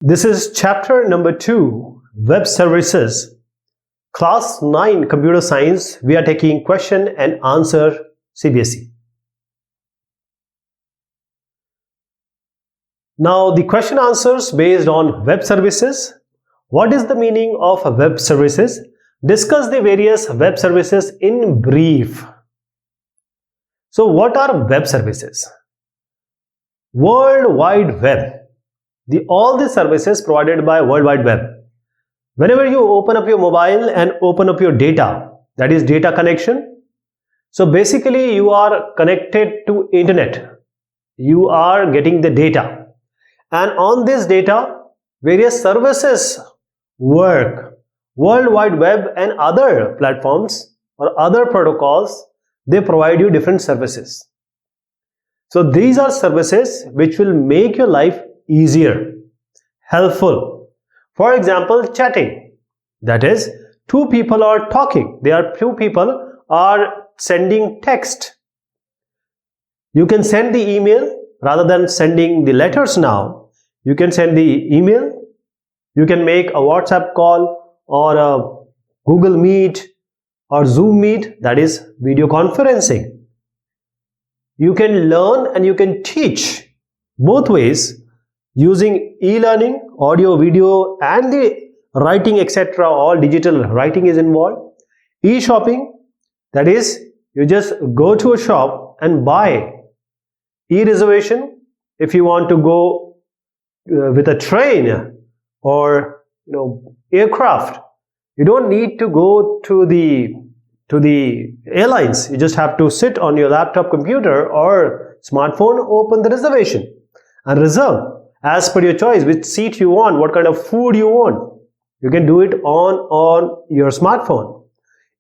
This is chapter number 2, Web Services. Class 9 Computer Science. We are taking question and answer CBSE. Now the question answers based on web services. What is the meaning of web services? Discuss the various web services in brief. So what are web services? World Wide Web. All the services provided by World Wide Web. Whenever you open up your mobile and open up your data, that is data connection. So basically you are connected to internet. You are getting the data. And on this data, various services work. World Wide Web and other platforms or other protocols, they provide you different services. So these are services which will make your life easier, helpful. For example, chatting. That is, two people are talking. Two people are sending text. You can send the email rather than sending the letters now. You can send the email. You can make a WhatsApp call or a Google Meet or Zoom Meet, that is video conferencing. You can learn and you can teach both ways using e-learning, audio, video and the writing, etc. All digital writing is involved. E-shopping, that is you just go to a shop and buy. E-reservation, if you want to go with a train or aircraft, you don't need to go to the airlines. You just have to sit on your laptop, computer or smartphone, open the reservation and reserve as per your choice, which seat you want, what kind of food you want. You can do it on your smartphone.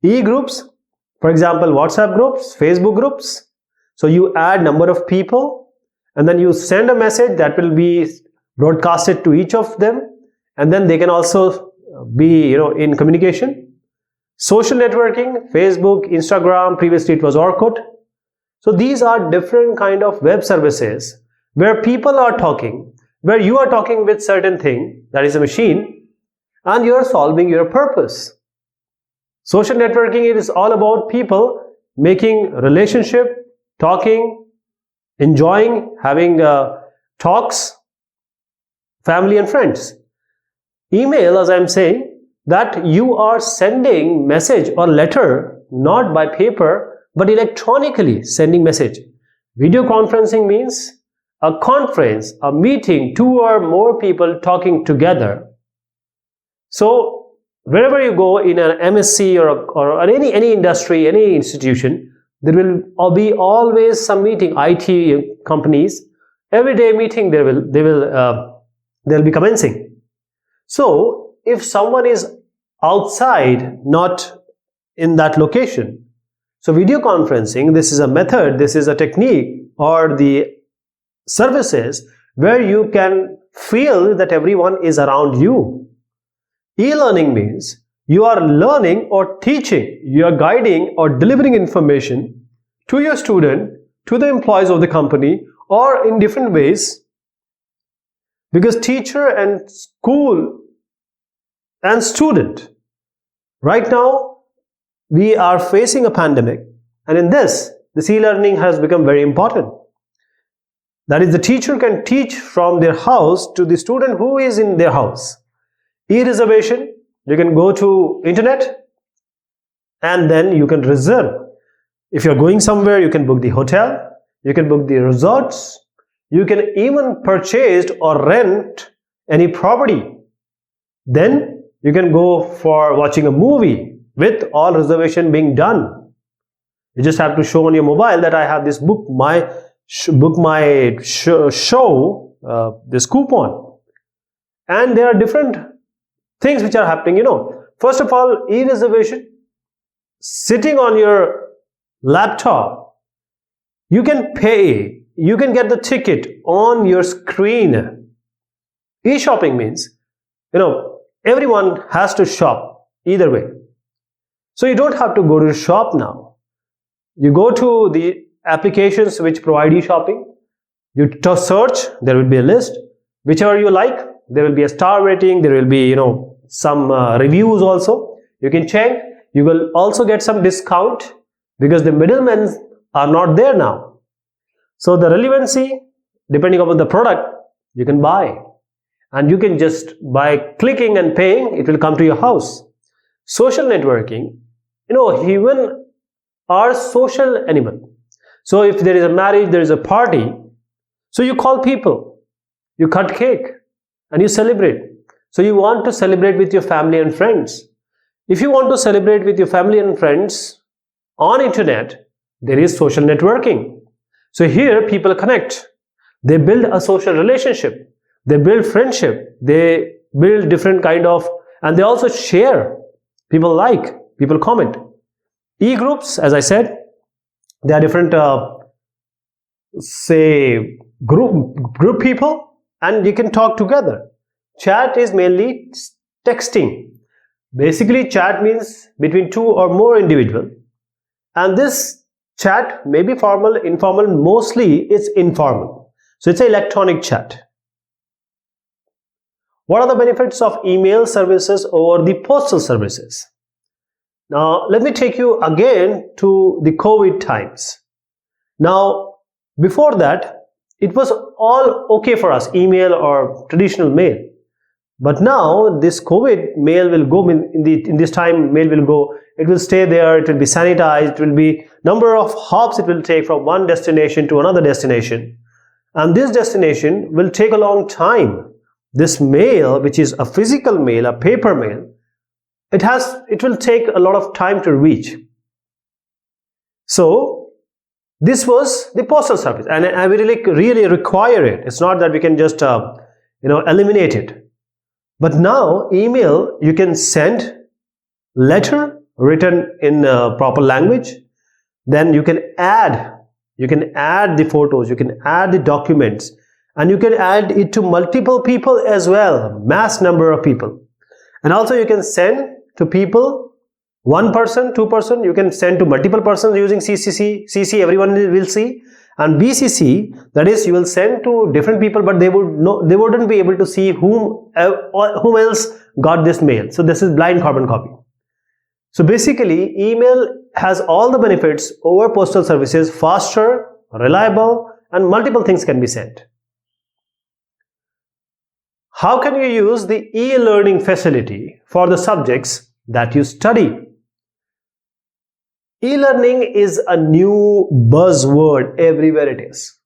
E-groups, for example, WhatsApp groups, Facebook groups. So you add number of people and then you send a message that will be broadcasted to each of them, and then they can also be in communication. Social networking, Facebook, Instagram, previously it was Orkut. So these are different kind of web services where people are talking, where you are talking with certain thing, that is a machine, and you are solving your purpose. Social networking, it is all about people making relationship, talking, enjoying, having talks, family and friends. Email, as I am saying, that you are sending message or letter not by paper but electronically sending message. Video conferencing means a conference, a meeting, two or more people talking together. So wherever you go in an MSc or any industry, any institution, there will be always some meeting. IT companies, everyday meeting they'll be commencing. So if someone is outside, not in that location, so video conferencing, this is a method, this is a technique or the services where you can feel that everyone is around you. E-learning means you are learning or teaching, you are guiding or delivering information to your student, to the employees of the company or in different ways, because teacher and school and student, right now we are facing a pandemic, and in this e-learning has become very important. That is, the teacher can teach from their house to the student who is in their house. E-reservation, you can go to internet and then you can reserve. If you're going somewhere, you can book the hotel, you can book the resorts, you can even purchase or rent any property. Then you can go for watching a movie with all reservation being done. You just have to show on your mobile that I have this book my show, this coupon. And there are different things which are happening. First of all, e-reservation, sitting on your laptop, you can pay, you can get the ticket on your screen. E-shopping means, everyone has to shop either way. So you don't have to go to the shop now. You go to the applications which provide e-shopping. You search, there will be a list. Whichever you like, there will be a star rating, there will be some reviews also. You can check. You will also get some discount because the middlemen are not there now. So the relevancy, depending upon the product, you can buy, and you can just by clicking and paying, it will come to your house. Social networking, human are social animal. So if there is a marriage, there is a party, so you call people, you cut cake, and you celebrate. So you want to celebrate with your family and friends. If you want to celebrate with your family and friends on internet, there is social networking. So here people connect. They build a social relationship. They build friendship. They build different kind of, and they also share. People like, people comment. E-groups, as I said, they are different, say, group people, and you can talk together. Chat is mainly texting. Basically, chat means between two or more individuals. And this chat may be formal, informal, mostly it's informal. So it's an electronic chat. What are the benefits of email services over the postal services? Now, let me take you again to the COVID times. Now, before that, it was all okay for us, email or traditional mail. But now this COVID mail will go in this time, mail will go, it will stay there, it will be sanitized, it will be number of hops it will take from one destination to another destination. And this destination will take a long time. This mail, which is a physical mail, a paper mail, it will take a lot of time to reach. So this was the postal service, and we really require it. It's not that we can just eliminate it. But now email, you can send letter written in proper language. Then you can add the photos, you can add the documents, and you can add it to multiple people as well, mass number of people. And also you can send to people, one person, two person, you can send to multiple persons using CC. CC everyone will see, and BCC, that is, you will send to different people, but they wouldn't be able to see whom else got this mail. So this is blind carbon copy. So basically, email has all the benefits over postal services: faster, reliable, and multiple things can be sent. How can you use the e-learning facility for the subjects that you study? E-learning is a new buzzword everywhere it is.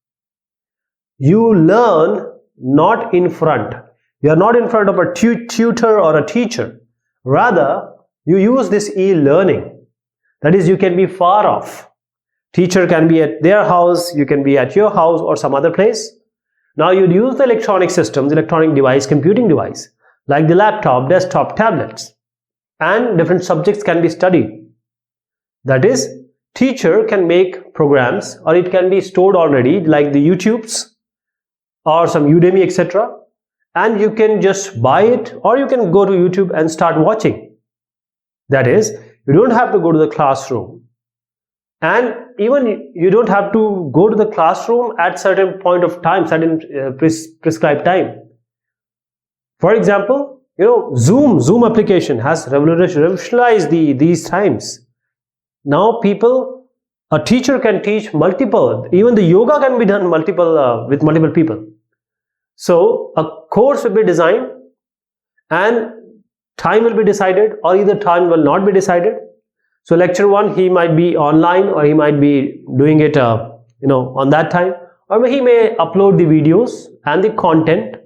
You learn not in front. You are not in front of a tutor or a teacher. Rather, you use this e-learning. That is, you can be far off. Teacher can be at their house, you can be at your house or some other place. Now you use the electronic systems, electronic device, computing device, like the laptop, desktop, tablets, and different subjects can be studied. That is, teacher can make programs, or it can be stored already, like the YouTubes or some Udemy, etc. And you can just buy it, or you can go to YouTube and start watching. That is, you don't have to go to the classroom. And even you don't have to go to the classroom at certain point of time, certain prescribed time. For example, Zoom application has revolutionized these times. Now a teacher can teach multiple, even the yoga can be done with multiple people. So a course will be designed and time will be decided, or either time will not be decided. So lecture 1, he might be online, or he might be doing it on that time, or he may upload the videos and the content,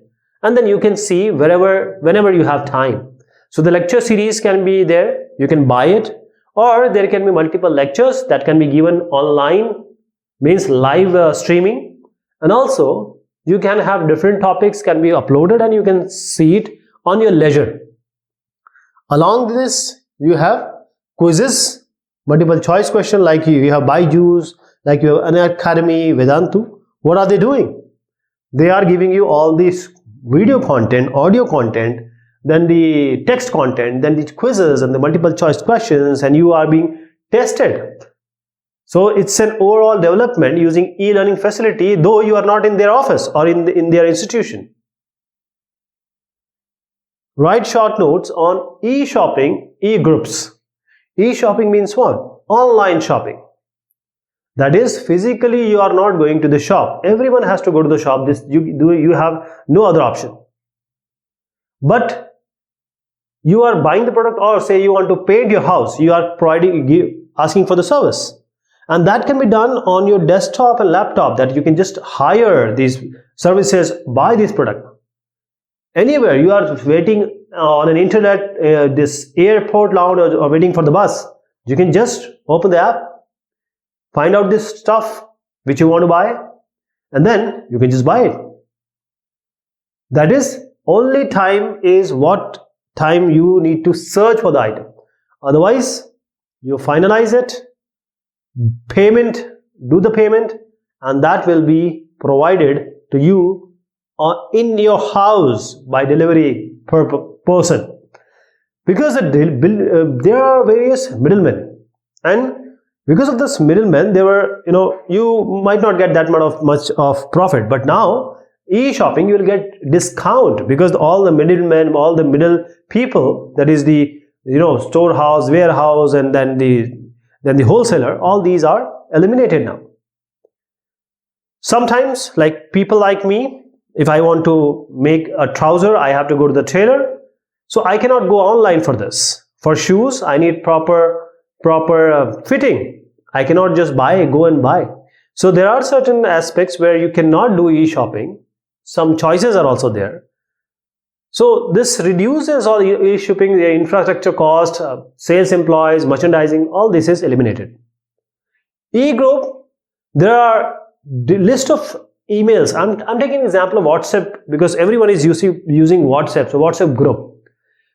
and then you can see whenever you have time. So the lecture series can be there, you can buy it, or there can be multiple lectures that can be given online, means live streaming, and also you can have different topics can be uploaded and you can see it on your leisure. Along with this, you have quizzes, multiple choice question, like you have Byju's, like you have Unacademy, Vedantu. What are they doing? They are giving you all this video content, audio content, then the text content, then the quizzes and the multiple choice questions, and you are being tested. So it's an overall development using e-learning facility, though you are not in their office or in their institution. write short notes on e-shopping, e-groups. E-shopping means what? Online shopping. That is, physically you are not going to the shop. Everyone has to go to the shop. You have no other option. But you are buying the product, or say you want to paint your house, you are asking for the service. And that can be done on your desktop and laptop, that you can just hire these services, buy this product. Anywhere you are waiting on an internet, this airport lounge, or waiting for the bus, you can just open the app, find out this stuff which you want to buy, and then you can just buy it. That is, only time is what time you need to search for the item. Otherwise, you finalize it, do the payment, and that will be provided to you in your house by delivery person. Because there are various middlemen, and because of this middlemen, you might not get that much of profit. But now e-shopping, you will get discount, because all the middlemen, all the middle people, that is the storehouse, warehouse, and then the wholesaler, all these are eliminated now. Sometimes, like people like me, if I want to make a trouser, I have to go to the tailor. So I cannot go online for this. For shoes, I need proper fitting. I cannot just go and buy. So there are certain aspects where you cannot do e-shopping. Some choices are also there. So this reduces all e-shopping, the infrastructure cost, sales employees, merchandising, all this is eliminated. E-group, there are the list of emails. I'm taking an example of WhatsApp, because everyone is using WhatsApp, so WhatsApp group.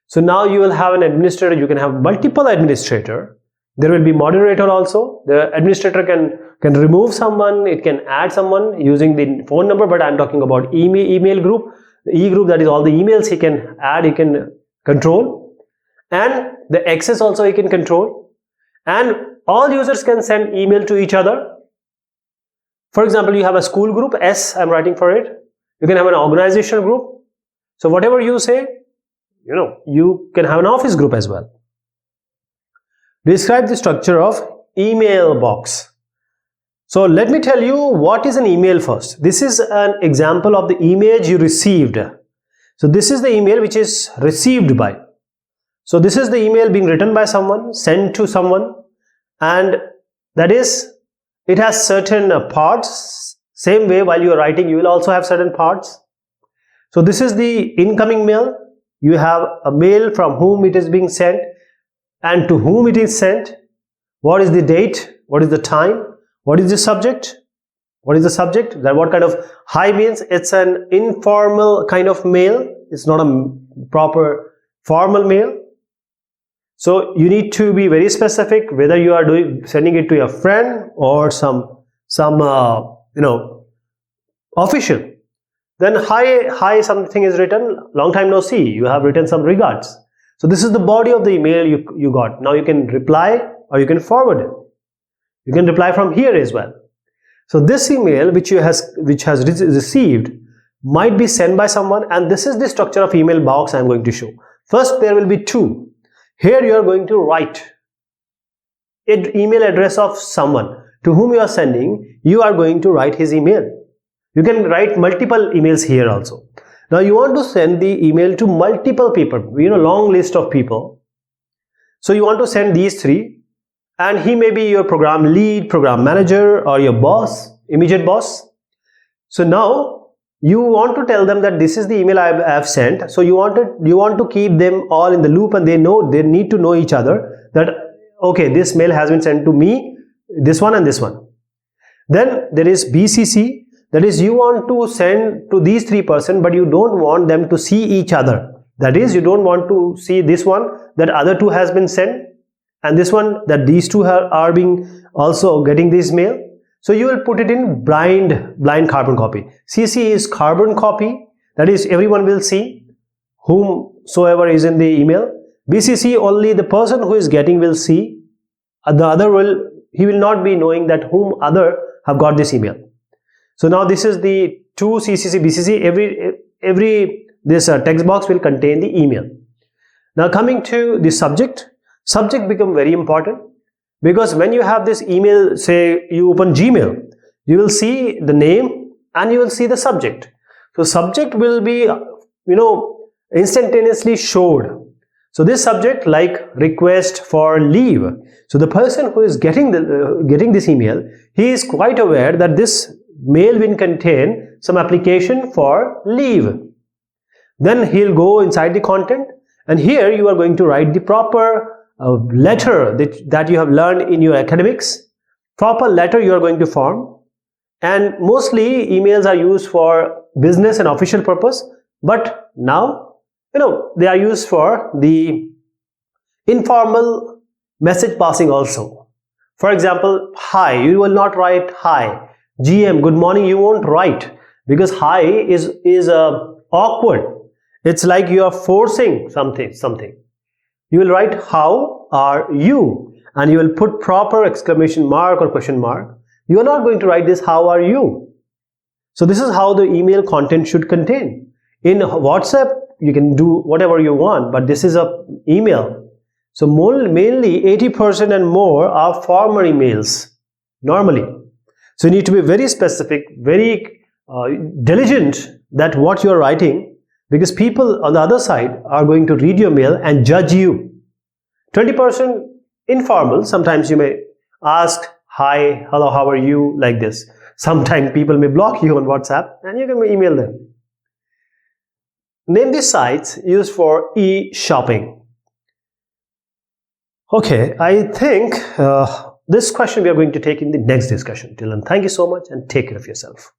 So now you will have an administrator, you can have multiple administrator. There will be moderator also. The administrator can remove someone, it can add someone using the phone number, but I'm talking about email group. The e-group, that is all the emails he can add, he can control. And the access also he can control. And all users can send email to each other. For example, you have a school group, S, I'm writing for it. You can have an organization group. So whatever you say, you can have an office group as well. Describe the structure of email box. So let me tell you what is an email first. This is an example of the image you received. So this is the email which is received by. So this is the email being written by someone, sent to someone, and that is, it has certain parts. Same way, while you are writing, you will also have certain parts. So this is the incoming mail. You have a mail from whom it is being sent and to whom it is sent. What is the date? What is the time? What is the subject? What is the subject? That what kind of hi means? It's an informal kind of mail. It's not a proper formal mail. So you need to be very specific whether you are sending it to your friend or some official. Then hi something is written, long time no see, you have written some regards. So this is the body of the email you got. Now you can reply or you can forward it. You can reply from here as well. So this email which has received might be sent by someone, and this is the structure of email box I am going to show. First, there will be two. Here you are going to write an email address of someone to whom you are sending. You are going to write his email. You can write multiple emails here also. Now you want to send the email to multiple people, long list of people. So you want to send these three, and he may be your program lead, program manager, or your boss, immediate boss. So now you want to tell them that this is the email I have sent. So you want to keep them all in the loop, and they need to know each other that okay, this mail has been sent to me, this one and this one. Then there is BCC. That is, you want to send to these three persons, but you don't want them to see each other. That is, you don't want to see this one that other two has been sent, and this one that these two are being also getting this mail. So you will put it in blind carbon copy. CC is carbon copy. That is, everyone will see whomsoever is in the email. BCC, only the person who is getting will see. The other he will not be knowing that whom other have got this email. So now this is the two CCC, BCC. Every this text box will contain the email. Now coming to the subject become very important, because when you have this email, say you open Gmail, you will see the name and you will see the subject. So subject will be instantaneously showed. So this subject like request for leave. So the person who is getting this email, he is quite aware that this mail will contain some application for leave. Then he'll go inside the content, and here you are going to write the proper letter that you have learned in your academics. Proper letter you are going to form, and mostly emails are used for business and official purpose, but now they are used for the informal message passing also. For example, hi, you will not write hi. GM, good morning, you won't write, because hi is awkward. It's like you are forcing something. You will write how are you, and you will put proper exclamation mark or question mark. You are not going to write this how are you. So this is how the email content should contain. In WhatsApp, you can do whatever you want, but this is a email. So mainly 80% and more are formal emails normally. So you need to be very specific, very diligent that what you are writing, because people on the other side are going to read your mail and judge you. 20% informal. Sometimes you may ask hi, hello, how are you, like this. Sometimes people may block you on WhatsApp and you can email them. Name these sites used for e-shopping. Okay, I think this question we are going to take in the next discussion. Till then, thank you so much and take care of yourself.